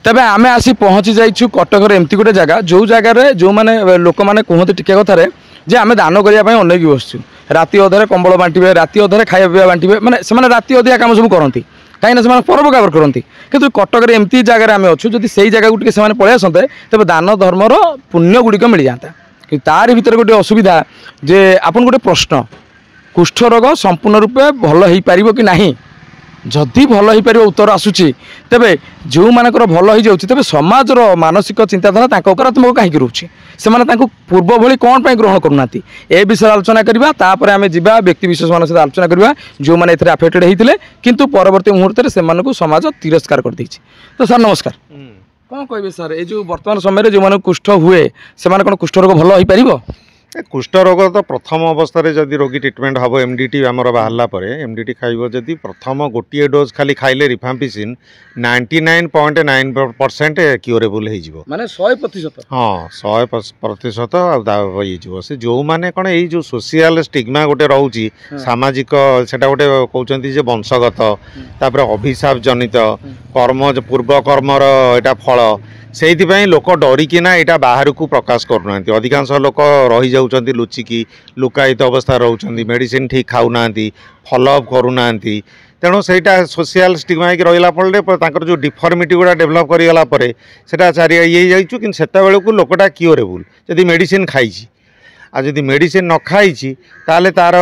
तेबे आमे आसी पहुँची जाइछु कटकर एमती गोटे जगह जो जगार जो मैंने लोक मैंने कहते टिके कथार जे आम दान करने अनेक बसचु राति अधे कंबल बांटे राति अधे खाया पीवा बांटे मैंने से राति अधिका कम सब करती कहीं पर्व काबर करती किंतु कटक एमती जगह आम अच्छु जदि से जगह को से पलि आसते तेज दान धर्मर पुण्य गुड़िक मिल जाता कि तार भीतर गोटे असुविधा जे आपन गोटे प्रश्न कुष्ठ रोग संपूर्ण रूपे भल हो पार कि नहीं जदि भल हो पार उत्तर आसूची तेबे जो मानकर भल हो जाऊँ तेबे समाजर मानसिक चिंताधारा सकारात्मक कहीं रोचे से पूर्व भली कौन पर ग्रहण करूना ए विषय आलोचना करवा तापर आम जा व्यक्ति विशेष मान सहित आलोचना करवा जो मैंने एफेक्टेड होते किंतु परवर्ती मुहूर्त में से समाज तिरस्कार कर देछि। तो सर नमस्कार कौन कहे सर ये जो वर्तमान समय जो मैंने कुष्ठ हुए से कौन कुष्ठ रोग भल हो पार कुष्ठ रोग तो प्रथम अवस्था जदि रोगी ट्रिटमेंट हम एमडीटी आमर बाहर एमडीटी खाइब जदि प्रथम गोटे डोज खाली खाइले रिफाम्पिसिन 99.9% क्यूरेबल हो माने 100%। हाँ 100% से जो मैंने कौन ये जो सोशल स्टिग्मा गोटे रोचे सामाजिक सेटा गोटे कहते वंशगत तापर अभिशाप जनित कर्म पूर्व कर्मर एटा फल से लोक डरिकिना यहाँ बाहर को प्रकाश करूना अधिकांश लोक रही जाऊँच लुचिकी लुकायित अवस्था रोचे मेडिसिन ठीक खाऊना फॉलोअप करूना तेणु सहीटा सोशल स्टिग्मा रहा फल जो डिफॉर्मिटी गुड़ा डेभलप करगला सेटा चारि ये जाइछु कि सेता बेलू लोकटा क्यूरेबल जदि मेडिसिन खाई आ जदि मेडिसिन न खाई ताले तार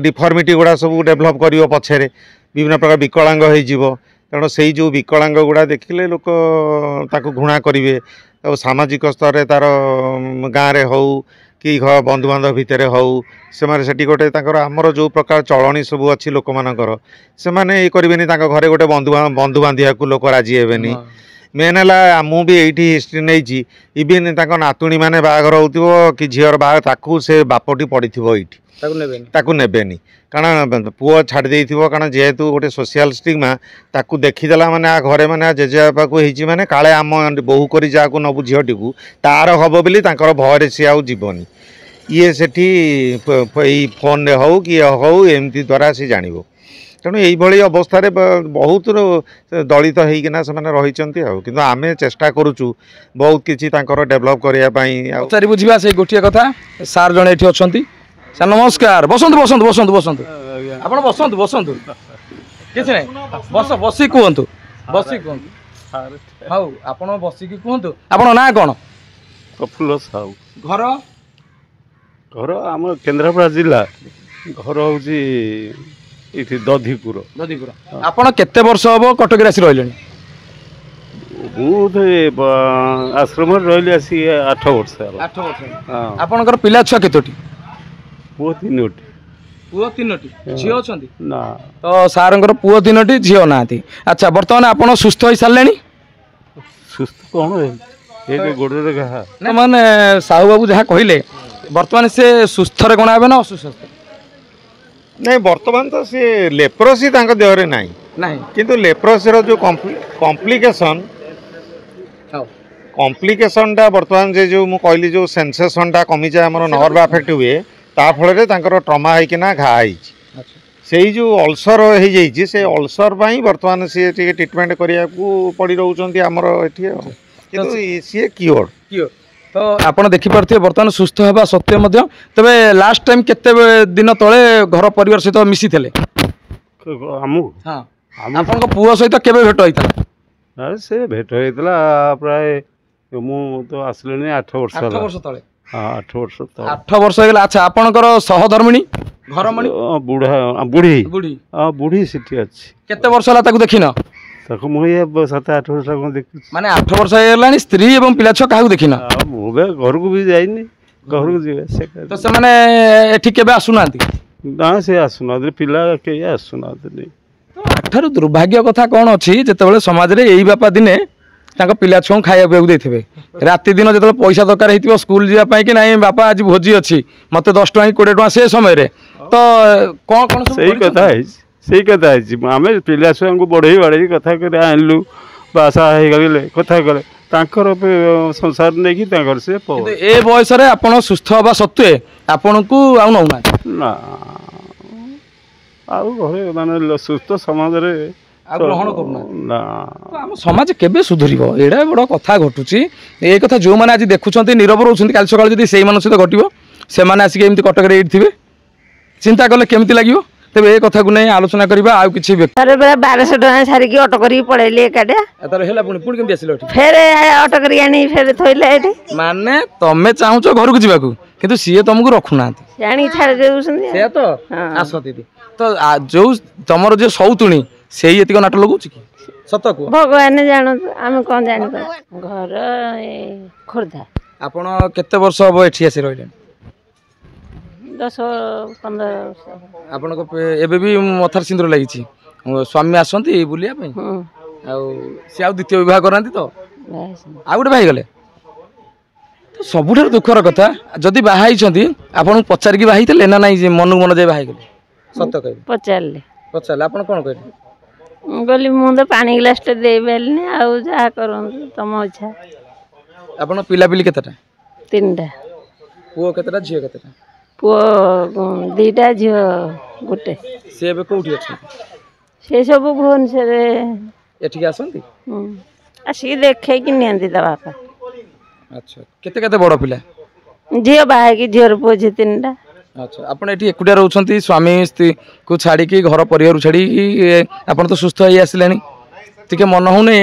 डिफॉर्मिटी गुड़ा सब डेभलप कर पछे विभिन्न प्रकार विकलांग हो तेणु से जो विकलांग गुड़ा देखिले लोक ताको घृणा करेंगे तो सामाजिक स्तर तार गाँव में हो कि बंधु बांधव भितर हो से गोटे आमर जो प्रकार चलनी सब अच्छी लोक मानकर से ये करेंगे घरे गोटे बंधु बांधिया को लोक राजी हेनी मेन है मुझे ये हिस्ट्री नहीं इवेन नातुणी मैंने बाहर हो कि झीर बाहर से बापटी पड़ी ये नेबेनी कारण पुओ छाड़ दे कारण जेहेतु गोटे सोशल स्टिग्मा ताकू देखीदेला माने आ घरे माने जेजेबापा को होईची माने काले आम बहु करी जाकू नबु झीटी को तार हम बोली भय सी आउ जीवनी ये सेठी फोन रे हो कि हो एमती द्वारा सी जान तेणु यही अवस्था बहुत दलित होना से रही आम चेष्टा करुचु बहुत किसी डेभलप करने बुझा से गोटे कथा सार जड़े ये अच्छा सर नमस्कार बसंतु बसंतु बसंतु बसंतु आपण बसंतु बसंतु किसी नहीं बस बसी कहतु बसी कहतु हाउ आपण बसिक कहतु आपण ना कौन प्रफुल्ल साहू घर घर आम केन्द्रापड़ा जिला घर हूँ दधिपुर दधिपुर आपण केते वर्ष हम कटक आसी रही आश्रम रही आसी 8 वर्ष 8 वर्ष आपणकर पिला छुआ केतोटी पुओ 3टी पुओ 3टी झील अच्छा ना तो सारंकर पुओ 3टी झील ना अच्छा बर्तमान आप सुस्थ हो सारे सुस्थ कौन गोड़े माने साहू बाबू जहाँ कहले बर्तमान से सुस्थ गणा ना असुस्थ नहीं बर्तमान तो सी लेप्रोसी देहरे ना किंतु लेप्रोसी जो कॉम्प्लिकेशन टा बर्तमान से जो मुझे कहली जो सेंसेशन टा कमी जाए आम नर्व अफेक्ट हुए ताफल ट्रमा होना घाई से जो अल्सर हो से अल्सर बर्तमान सी ट्रिटमेंट करने को पड़ रोच आमर ये सी क्योर तो आपड़ देखिपे बर्तमान सुस्थ हवा सत्वे तेरे लास्ट टाइम केते दिन तले घर परिवार सहित मिसी थे आप पुओ सहित केबे भेट होता से भेट होता प्राय मु तो आसले 8 वर्ष 8 वर्ष तले हाँ 8 वर्ष 8 वर्ष हो अच्छा आपणकर सहधर्मिणी घरमणी बुढ़ा बुढ़ी बुढ़ी बुढ़ी सीटी अच्छी केते वर्ष है देखिन ताको मुझे 7-8 वर्ष देखी माने 8 वर्ष है स्त्री एवं पिला छुआ क्या देखिन मुझे घर को भी जाइनी घर को जीवे तो से माने एठी केबे आसुना ना से आसुना पिला के आसुना आठारु दुर्भाग्य कथा कौन अच्छी जिते समाज में यही बापा दिने पिला छुआ खाया पीवा देते राति दिन जो पैसा दरकार हो स्कूल जावाई कि नहीं बापा आज भोजी अच्छी मत 10 टଙ୍କା 20 ଟଙ୍କା से समय तो कौन कौन सही कथा से कथा आम पिला छुआ को बढ़ई बाड़े कथा कर आनलु बासा हो कथा कले संसार नहीं से ए बयस आप सुस्थ हवा सत्वे आपण को आउ नौना ना आउ घरे माने सुस्थ समाज रे ଆଉ ଗ୍ରହଣ କରୁନାହାନ୍ତି ନା ତ ଆମ ସମାଜ କେବେ ସୁଧୁରିବ ଏଇଟା ବଡ଼ କଥା ଘଟୁଛି ଏଇ କଥା ଯେଉଁମାନେ ଆଜି ଦେଖୁଛନ୍ତି ନୀରବ ରହୁଛନ୍ତି କାଲି ସକାଳେ ଯଦି ସେଇମାନଙ୍କ ସହିତ ଘଟିବ ସେମାନେ ଆସିକି ଏମିତି କଟକରେ ଏଇଠି ଥିବେ ଚିନ୍ତା କଲେ କେମିତି ଲାଗିବ ତେବେ ଏ କଥାକୁ ନେଇ ଆଲୋଚନା କରିବା ଆଉ କିଛି ଥରେ ବେଳେ 1200 ଟଙ୍କା ସାରିକି ଅଟୋ କରିକି ପଳେଇଲି ଏକାଟିଆ ତାର ହେଲା ପୁଣି ପୁଣି କେମିତି ଆସିଲ ଏଠି ଫେରେ ଅଟୋ କରିକି ଆଣି ଫେରେ ଥୋଇଲେ ଏଠି ମାନେ ତମେ ଚାହୁଁଛ ଘରକୁ ଯିବାକୁ କିନ୍ତୁ ସିଏ ତମକୁ ରଖୁନାହାନ୍ତି ଆଣିକି ଛାଡ଼ି ଦେଉଛନ୍ତି ସେଇଆ ତ ଆସ ଦିଦି ତ ଯୋଉ ତମର ଯେ ସଉତୁଣୀ ସେଇ ଏତିକ ନାଟ ଲଗାଉଛି କି ସତ କୁହ ଭଗବାନ ଜାଣନ୍ତୁ ଆମେ କ'ଣ ଜାଣିପାରୁ ଘର ଖୋର୍ଦ୍ଧା ଆପଣ କେତେ ବର୍ଷ ହବ ଏଠି ଆସି ରହିଲେଣି 10-15 ବର୍ଷ ଆପଣଙ୍କ ଏବେ ବି ମଥାରେ ସିନ୍ଦୁର ଲାଗିଛି ସ୍ୱାମୀ ଆସନ୍ତି ବୁଲିବା ପାଇଁ ଆଉ ସିଏ ଆଉ ଦ୍ୱିତୀୟ ବିବାହ କରନ୍ତି ତ ଆଉ ଗୋଟେ ଭାଇ ଗଲେ ତ ସବୁଠାରୁ ଦୁଃଖର କଥା ଯଦି ବାହା ହେଇଛନ୍ତି ଆପଣଙ୍କୁ ପଚାରିକି ବାହା ହେଇଥିଲେ ନା ନାଇଁ ମନକୁ ମନ ଯାଇ ବାହା ହେଇଗଲେ ସତ କହିବେ ପଚାରିଲେ ଆପଣ କ'ଣ କହିଲେ ମୁଁ କହିଲି ମୁଁ ତ ପାଣି ଗ୍ଲାସଟେ ଦେଇପାରିଲିନି ଆଉ ଯାହା କରନ୍ତୁ ତମ ଇଚ୍ଛା ଆପଣ ପିଲାପିଲି କେତେଟା 3ଟା ପୁଅ କେତେଟା ଝିଅ କେତେଟା ପୁଅ 2ଟା ଝିଅ 1 ସେ ଏବେ କୋଉଠି ଅଛନ୍ତି ସେ ସବୁ ଭୁବନେଶ୍ୱରରେ ଏଠିକି ଆସନ୍ତି ଆସିକି ଦେଖେଇକି ନିଅନ୍ତି ତା ବାପା ଆଚ୍ଛା କେତେ କେତେ ବଡ଼ ପିଲା ଝିଅ ବାହା ହେଇକି ଝିଅର ପୁଅ ଝିଅ 3ଟା ଆଚ୍ଛା ଆପଣ ଏଠି ଏକୁଟିଆ ରହୁଛନ୍ତି ସ୍ୱାମୀ ସ୍ତ୍ରୀକୁ ଛାଡ଼ିକି ଘର ପରିବାରକୁ ଛାଡ଼ିକି ଆପଣ ତ ସୁସ୍ଥ ହେଇ ଆସିଲେଣି ଟିକେ ମନ ହଉନି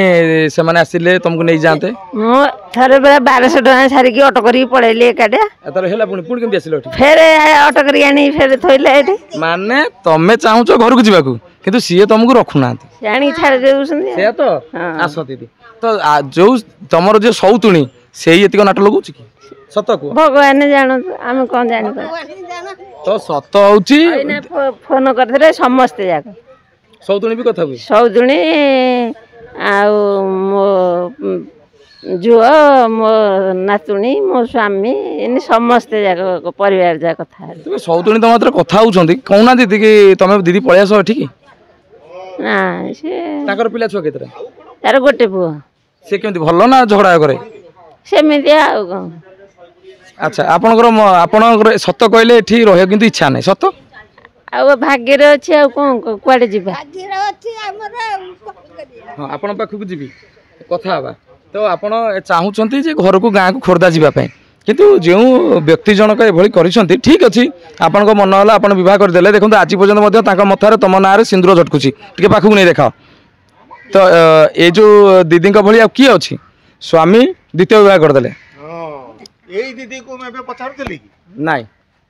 ସେମାନେ ଆସିଲେ ତମକୁ ନେଇଯାଆନ୍ତେ ମୁଁ ଥରେ ବେଳେ 1200 ଟଙ୍କା ସାରିକି ଅଟୋ କରିକି ପଳେଇଲି ଏକାଟିଆ ତାର ହେଲା ପୁଣି କେମିତି ଆସିଲ ଏଠି ଫେରେ ଅଟୋ କରିକି ଆଣି ଫେରେ ଥୋଇଲେ ଏଠି ମାନେ ତମେ ଚାହୁଁଛ ଘରକୁ ଯିବାକୁ କିନ୍ତୁ ସିଏ ତମକୁ ରଖୁନାହାନ୍ତି ଆଣିକି ଛାଡ଼ି ଦେଉଛନ୍ତି ସେଇଆ ତ ଆସ ଦିଦି ତ ଯୋଉ ତମର ଯେ ସଉତୁଣୀ ସେଇ ଏତିକ ନାଟ ଲଗାଉଛି କି ସତ କୁହ ଭଗବାନ ଜାଣନ୍ତୁ ଆମେ କ'ଣ ଜାଣିପାରୁ ତ ସତ ହଉଛି ଫୋନ କରିଥିଲେ ସମସ୍ତେ ଯାକ ସଉତୁଣୀ ବି କଥା ହୁଏ ସଉଦୁଣୀ ଆଉ ମୋ ଝିଅ ମୋ ନାତୁଣୀ ମୋ ସ୍ୱାମୀ ଏମିତି ସମସ୍ତେ ଯାକ ପରିବାର ଯାକ କଥା ହେଲେ ତେବେ ସଉତୁଣୀ ତମ ହାତରେ କଥା ହଉଛନ୍ତି କହୁନାହାନ୍ତି ଦିଦି ତମେ ଦିଦି ପଳେଇ ଆସ ଏଠିକି ନା ସେ ତାଙ୍କର ପିଲା ଛୁଆ କେତେଟା ତାର 1 ପୁଅ ସେ କେମିତି ଭଲ ନା ଝଗଡ଼ା କରେ ସେମିତି ଆଉ କ'ଣ ଆଚ୍ଛା ଆପଣଙ୍କର ସତ କହିଲେ ଏଠି ରହିବାକୁ କିନ୍ତୁ ଇଚ୍ଛା ନାହିଁ ସତ ଆଉ ଭାଗ୍ୟରେ ଅଛି ଆଉ କ'ଣ କୁଆଡ଼େ ଯିବା ହଁ ଆପଣଙ୍କ ପାଖକୁ ଯିବି କଥା ହେବା ତ ଆପଣ ଚାହୁଁଛନ୍ତି ଯେ ଘରକୁ ଗାଁକୁ ଖୋର୍ଦ୍ଧା ଯିବା ପାଇଁ କିନ୍ତୁ ଯେଉଁ ବ୍ୟକ୍ତି ଜଣକ ଏଭଳି କରିଛନ୍ତି ଠିକ୍ ଅଛି ଆପଣଙ୍କ ମନ ହେଲା ଆପଣ ବିବାହ କରିଦେଲେ ଦେଖନ୍ତୁ ଆଜି ପର୍ଯ୍ୟନ୍ତ ମଧ୍ୟ ତାଙ୍କ ମଥାରେ ତମ ନାଁରେ ସିନ୍ଦୁର ଝଟକୁଛି ଟିକେ ପାଖକୁ ନେଇ ଦେଖାଅ ତ ଏ ଯେଉଁ ଦିଦିଙ୍କ ଭଳି ଆଉ କିଏ ଅଛି ସ୍ୱାମୀ ଦ୍ୱିତୀୟ ବିବାହ କରିଦେଲେ ନାଇଁ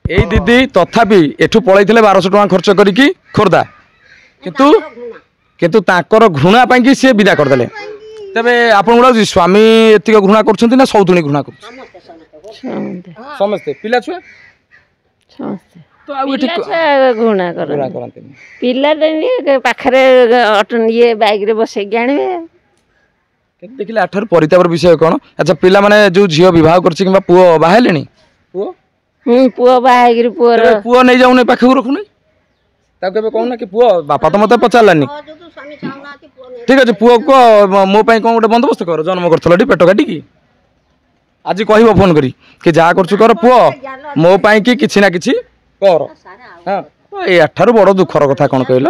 ଏଇ ଦିଦି ତଥାପି ଏଠୁ ପଳେଇଥିଲେ 1200 ଟଙ୍କା ଖର୍ଚ୍ଚ କରିକି ଖୋର୍ଦ୍ଧା କିନ୍ତୁ ତାଙ୍କର ଘୃଣା ପାଇଁକି ସିଏ ବିଦା କରିଦେଲେ ତେବେ ଆପଣଙ୍କୁ ଲାଗୁଛି ସ୍ୱାମୀ ଏତିକ ଘୃଣା କରୁଛନ୍ତି ନା ସଉତୁଣୀ ଘୃଣା କରୁଛନ୍ତି ସମସ୍ତେ ପିଲା ଛୁଆ ତ ଆଉ ଏଠି ଘୃଣା କରନ୍ତି ପିଲା ପାଖରେ ଇଏ ବାଇକ୍ରେ ବସେଇକି ଆଣିବେ ଦେଖିଲେ ଆଠାରୁ ପରିତାପର ବିଷୟ କ'ଣ ଆଚ୍ଛା ପିଲାମାନେ ଯେଉଁ ଝିଅ ବିବାହ କରିଛି କିମ୍ବା ପୁଅ ବାହା ହେଲେଣି ପୁଅ ବାହା ହେଇକିରି ପୁଅ ନେଇଯାଉନି ପାଖକୁ ରଖୁନି ତାକୁ କେବେ କହୁନା କି ପୁଅ ବାପା ତ ମତେ ପଚାରିଲାନି ଠିକ୍ ଅଛି ପୁଅ କୁହ ମୋ ପାଇଁ କ'ଣ ଗୋଟେ ବନ୍ଦୋବସ୍ତ କର ଜନ୍ମ କରିଥିଲ ଏଠି ପେଟ କାଟିକି ଆଜି କହିବ ଫୋନ୍ କରି କି ଯାହା କରୁଛୁ କର ପୁଅ ମୋ ପାଇଁ କି କିଛି ନା କିଛି କର ହଁ ଏଠାରୁ ବଡ଼ ଦୁଃଖର କଥା କ'ଣ କହିଲ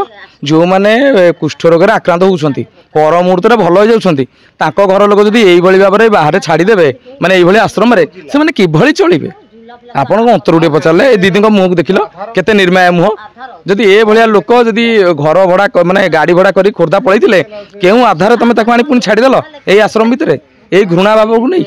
ଯେଉଁମାନେ କୁଷ୍ଠ ରୋଗରେ ଆକ୍ରାନ୍ତ ହେଉଛନ୍ତି ପର ମୁହୂର୍ତ୍ତରେ ଭଲ ହେଇଯାଉଛନ୍ତି ତାଙ୍କ ଘର ଲୋକ ଯଦି ଏଇଭଳି ଭାବରେ ବାହାରେ ଛାଡ଼ିଦେବେ ମାନେ ଏଇଭଳି ଆଶ୍ରମରେ ସେମାନେ କିଭଳି ଚଳିବେ ଆପଣଙ୍କ ଅନ୍ତର ଟିକେ ପଚାରିଲେ ଏ ଦିଦିଙ୍କ ମୁହଁକୁ ଦେଖିଲ କେତେ ନିର୍ମାୟ ମୁହଁ ଯଦି ଏଭଳିଆ ଲୋକ ଯଦି ଘର ଭଡ଼ା ମାନେ ଗାଡ଼ି ଭଡ଼ା କରି ଖୋର୍ଦ୍ଧା ପଳେଇଥିଲେ କେଉଁ ଆଧାରରେ ତମେ ତାକୁ ଆଣି ପୁଣି ଛାଡ଼ିଦେଲ ଏଇ ଆଶ୍ରମ ଭିତରେ ଏଇ ଘୃଣା ଭାବକୁ ନେଇ